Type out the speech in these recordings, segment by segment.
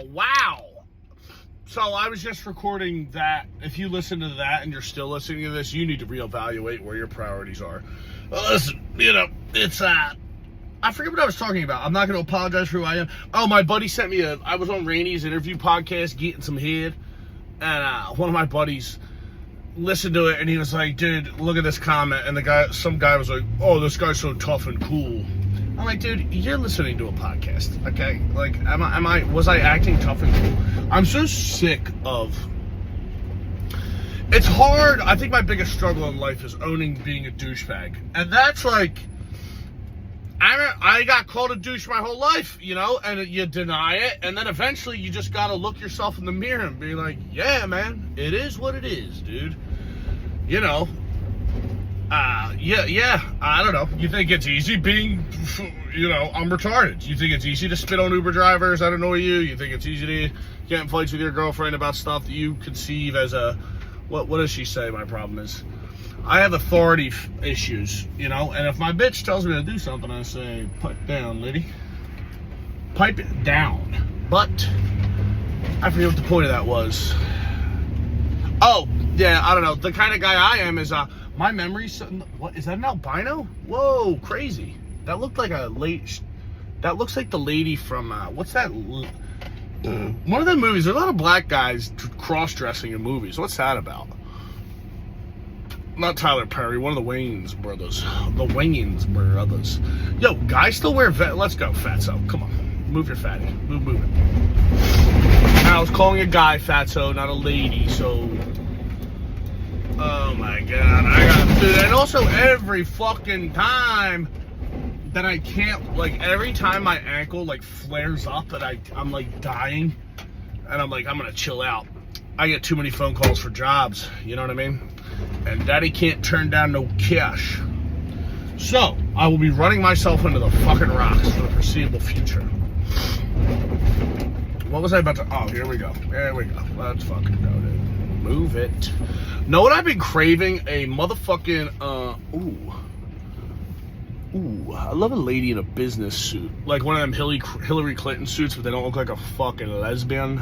Wow. So I was just recording that. If you listen to that and you're still listening to this, you need to reevaluate where your priorities are. Well, listen, it's I forget what I was talking about. I'm not going to apologize for who I am. Oh, my buddy sent me I was on Rainey's interview podcast, getting some head, and one of my buddies listened to it, and he was like, dude, look at this comment, and some guy was like, oh, this guy's so tough and cool. I'm like, dude, you're listening to a podcast, okay? Like, was I acting tough and cool? I'm so sick of... It's hard. I think my biggest struggle in life is owning being a douchebag. And that's like... I got called a douche my whole life, and you deny it, and then eventually you just gotta look yourself in the mirror and be like, yeah, man, it is what it is, dude. I don't know. You think it's easy being, I'm retarded. You think it's easy to spit on Uber drivers that annoy you? You think it's easy to get in fights with your girlfriend about stuff that you conceive as what does she say my problem is? I have authority issues, and if my bitch tells me to do something, I say, pipe down, lady. Pipe it down. But, I forget what the point of that was. Oh, yeah, I don't know. The kind of guy I am is, my memory's, what, is that an albino? Whoa, crazy. That looked like that looks like the lady from, what's that? One of the movies, there's a lot of black guys cross-dressing in movies. What's that about? Not Tyler Perry, one of the Wayans brothers. The Wayans brothers. Yo, guys still wear let's go, fatso. Come on. Move your fatty. Move it. I was calling a guy fatso, not a lady, so... Oh my god, dude, and also every fucking time that I can't, every time my ankle, flares up and I'm, dying, and I'm gonna chill out, I get too many phone calls for jobs, you know what I mean? And daddy can't turn down no cash. So, I will be running myself into the fucking rocks for the foreseeable future. What was I about to, oh, here we go. Let's fucking go, dude. Move it. Know what I've been craving? A motherfucking, I love a lady in a business suit. Like one of them Hillary Clinton suits, but they don't look like a fucking lesbian.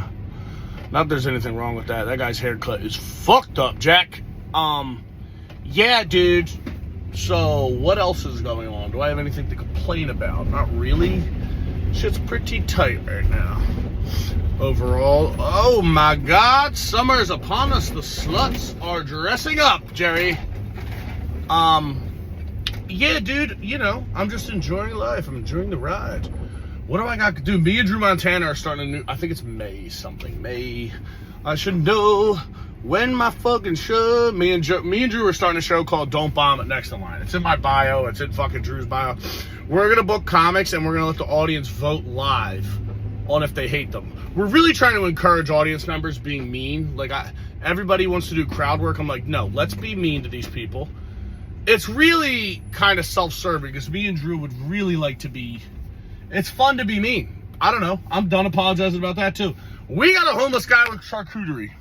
Not that there's anything wrong with that. That guy's haircut is fucked up, Jack. Yeah, dude. So, what else is going on? Do I have anything to complain about? Not really. Shit's pretty tight right now. Overall, oh my god, summer is upon us. The sluts are dressing up, Jerry. Yeah, dude, I'm just enjoying life. I'm enjoying the ride. What do I got to do? Me and Drew Montana are starting a new, I think it's May. I should know when my fucking show. Me and Drew are starting a show called Don't Bomb It Next in Line. It's in my bio. It's in fucking Drew's bio. We're going to book comics and we're going to let the audience vote live on if they hate them. We're really trying to encourage audience members being mean. Everybody wants to do crowd work. I'm like, no, let's be mean to these people. It's really kind of self-serving because me and Drew would really like to be... It's fun to be mean. I don't know. I'm done apologizing about that too. We got a homeless guy with charcuterie.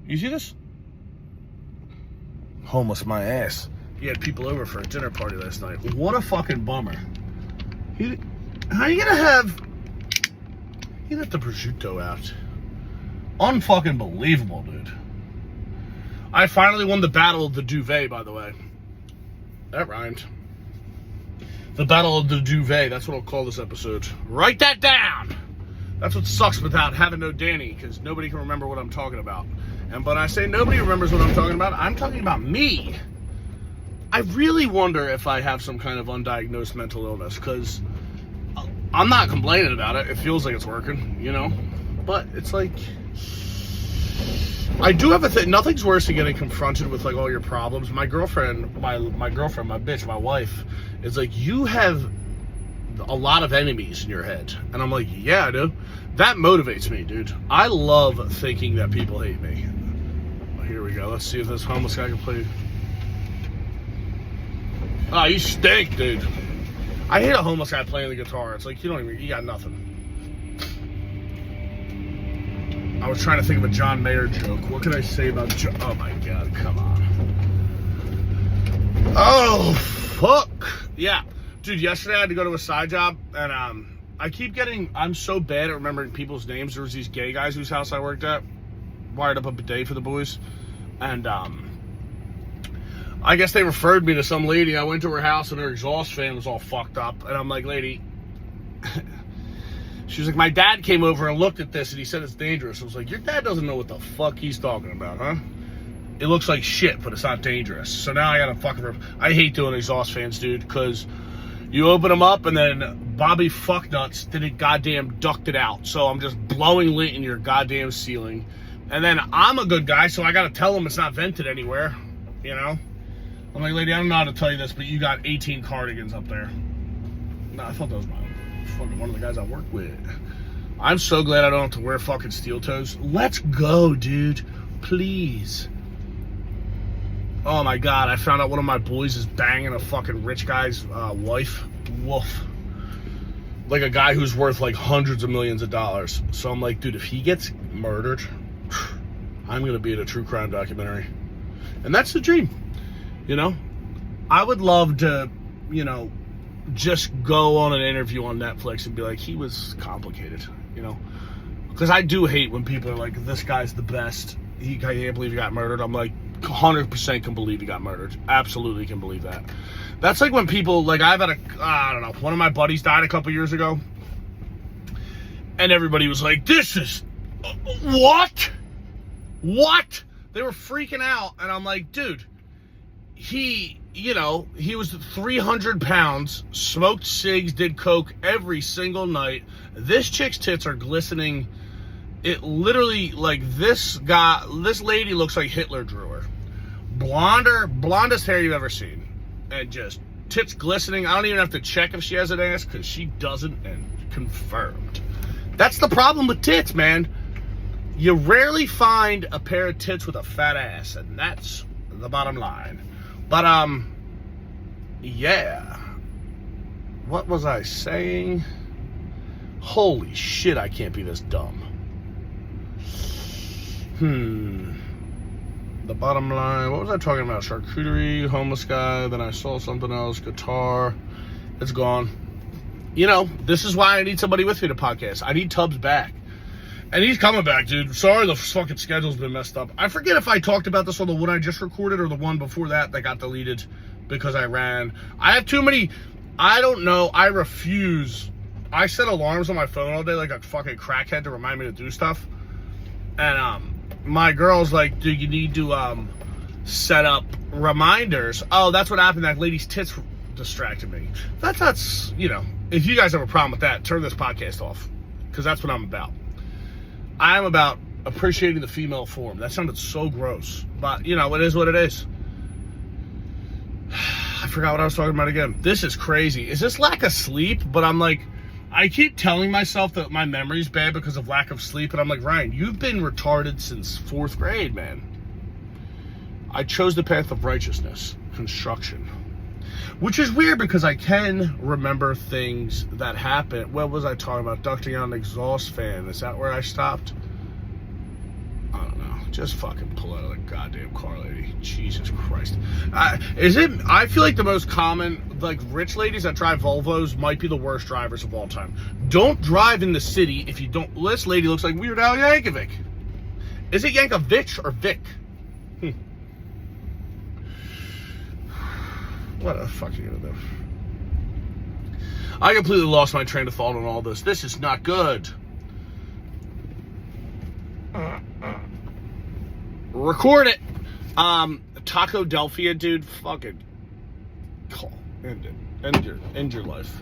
You see this? Homeless my ass. He had people over for a dinner party last night. What a fucking bummer. How you gonna have... He left the prosciutto out. Unfucking believable, dude. I finally won the battle of the duvet, by the way. That rhymed. The battle of the duvet. That's what I'll call this episode. Write that down! That's what sucks without having no Danny, because nobody can remember what I'm talking about. And when I say nobody remembers what I'm talking about me. I really wonder if I have some kind of undiagnosed mental illness, because I'm not complaining about it. It feels like it's working, But it's like... I do have a thing. Nothing's worse than getting confronted with all your problems. My girlfriend, my bitch, my wife, is like, you have a lot of enemies in your head. And I'm like, yeah, I do. That motivates me, dude. I love thinking that people hate me. Well, here we go. Let's see if this homeless guy can play. Oh, you stink, dude. I hate a homeless guy playing the guitar. It's like, you got nothing. I was trying to think of a John Mayer joke. What can I say about oh my god, come on. Oh, fuck. Yeah. Dude, yesterday I had to go to a side job, and I keep getting, I'm so bad at remembering people's names. There was these gay guys whose house I worked at, wired up a bidet for the boys, and I guess they referred me to some lady. I went to her house and her exhaust fan was all fucked up, and I'm like, lady, she was like, my dad came over and looked at this and he said it's dangerous. I was like, your dad doesn't know what the fuck he's talking about, huh? It looks like shit, but it's not dangerous. So now I gotta fucking, I hate doing exhaust fans, dude, because you open them up and then Bobby Fucknuts didn't goddamn duct it out. So I'm just blowing lint in your goddamn ceiling. And then I'm a good guy, so I gotta tell them it's not vented anywhere, you know? I'm like, lady, I don't know how to tell you this, but you got 18 cardigans up there. No, I thought that was fucking one of the guys I work with. I'm so glad I don't have to wear fucking steel toes. Let's go, dude. Please. Oh my God, I found out one of my boys is banging a fucking rich guy's wife. Woof. Like a guy who's worth like hundreds of millions of dollars. So I'm like, dude, if he gets murdered, I'm going to be in a true crime documentary. And that's the dream, you know? I would love to, you know, just go on an interview on Netflix and be like, he was complicated, you know? Because I do hate when people are like, this guy's the best. I can't believe he got murdered. I'm like, 100% can believe he got murdered. Absolutely can believe that. That's like when people, like I've had I don't know, one of my buddies died a couple years ago. And everybody was like, this is, what? What? They were freaking out. And I'm like, dude, he was 300 pounds, smoked cigs, did coke every single night. This chick's tits are glistening. It literally, like, this lady looks like Hitler drew her. Blondest hair you've ever seen. And just tits glistening. I don't even have to check if she has an ass, because she doesn't, and confirmed. That's the problem with tits, man. You rarely find a pair of tits with a fat ass, and that's the bottom line. But, yeah. What was I saying? Holy shit, I can't be this dumb. The bottom line, what was I talking about? Charcuterie, homeless guy, then I saw something else, guitar. It's gone. You know, this is why I need somebody with me to podcast. I need Tubbs back. And he's coming back, dude. Sorry the fucking schedule's been messed up. I forget if I talked about this on the one I just recorded or the one before that got deleted because I ran. I have too many, I don't know, I refuse. I set alarms on my phone all day like a fucking crackhead to remind me to do stuff. And my girl's like, do you need to set up reminders? Oh, that's what happened. That lady's tits distracted me. That's, you know, if you guys have a problem with that, turn this podcast off. Because that's what I'm about. I'm about appreciating the female form. That sounded so gross. But, you know, it is what it is. I forgot what I was talking about again. This is crazy. Is this lack of sleep? But I'm like, I keep telling myself that my memory's bad because of lack of sleep. And I'm like, Ryan, you've been retarded since 4th grade, man. I chose the path of righteousness. Construction. Which is weird because I can remember things that happened. What was I talking about? Ducting out an exhaust fan. Is that where I stopped? I don't know. Just fucking pull out of the goddamn car, lady. Jesus Christ. I feel like the most common, like, rich ladies that drive Volvos might be the worst drivers of all time. Don't drive in the city if you don't. This lady looks like Weird Al Yankovic. Is it Yankovic or Vic? What the fuck are you gonna do? I completely lost my train of thought on all this. This is not good. Record it. Taco Delphia, dude. Fucking call. End it. End your life.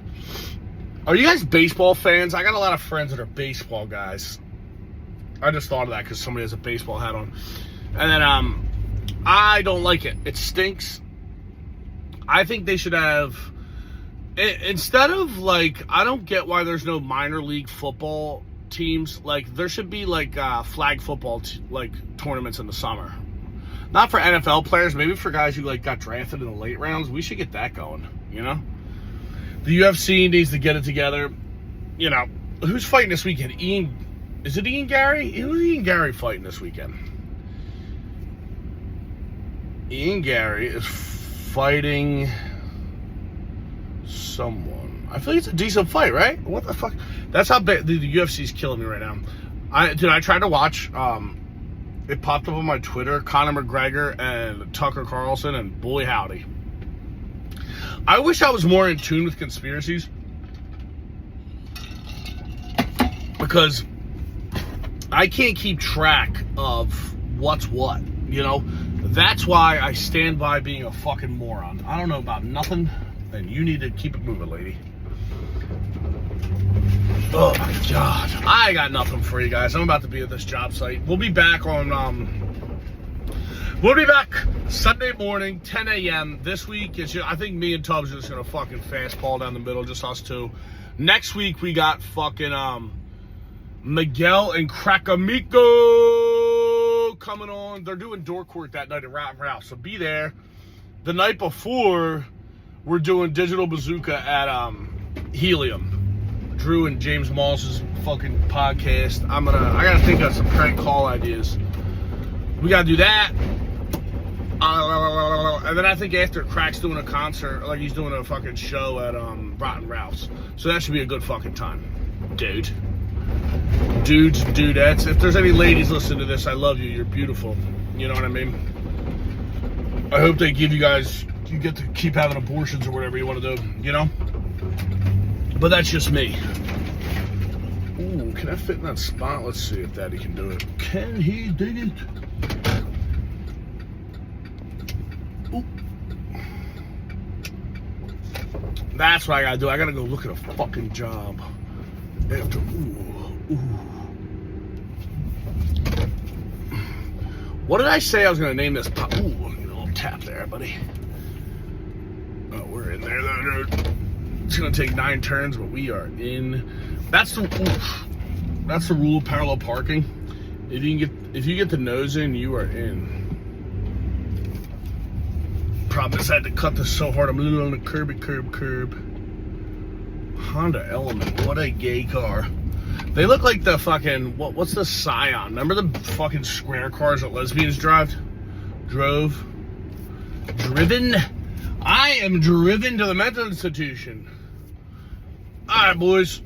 Are you guys baseball fans? I got a lot of friends that are baseball guys. I just thought of that because somebody has a baseball hat on. And then I don't like it. It stinks. I think they should have, instead of, like, I don't get why there's no minor league football teams. Like, there should be, like, flag football, tournaments in the summer. Not for NFL players, maybe for guys who, like, got drafted in the late rounds. We should get that going, you know? The UFC needs to get it together. You know, who's fighting this weekend? Is it Ian Gary? Who's Ian Gary fighting this weekend? Ian Gary is fighting someone. I feel like it's a decent fight, right? What the fuck? That's how bad the UFC's killing me right now. I tried to watch. It popped up on my Twitter, Conor McGregor and Tucker Carlson, and boy howdy. I wish I was more in tune with conspiracies, because I can't keep track of what's what, you know? That's why I stand by being a fucking moron. I don't know about nothing, and you need to keep it moving, lady. Oh my God. I got nothing for you guys. I'm about to be at this job site. We'll be back Sunday morning, 10 a.m. This week, I think me and Tubbs are just going to fucking fastball down the middle, just us two. Next week, we got fucking Miguel and Cracamico coming on. They're doing door court that night at Rotten Ralph, so be there. The night before, we're doing Digital Bazooka at Helium. Drew and James Moss's fucking podcast. I gotta think of some prank call ideas. We gotta do that. And then I think after, Crack's doing a concert, like he's doing a fucking show at Rotten Ralph's. So that should be a good fucking time. Dudes, dudettes. If there's any ladies listening to this, I love you. You're beautiful. You know what I mean? I hope they give you guys, you get to keep having abortions or whatever you want to do, you know? But that's just me. Ooh, can I fit in that spot? Let's see if Daddy can do it. Can he dig it? Ooh. That's what I gotta do. I gotta go look at a fucking job. After, What did I say I was gonna name this? Ooh, a little tap there, buddy. Oh, we're in there though, dude. It's gonna take 9 turns, but we are in. That's the rule of parallel parking. If you get the nose in, you are in. Problem is I had to cut this so hard. I'm a little on the curb. Honda Element, what a gay car. They look like the fucking what's the Scion? Remember the fucking square cars that lesbians driven? I am driven to the mental institution. Alright, boys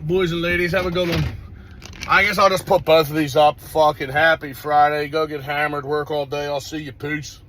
and ladies, have a good one. I guess I'll just put both of these up. Fucking happy Friday. Go get hammered, work all day. I'll see you. Peace.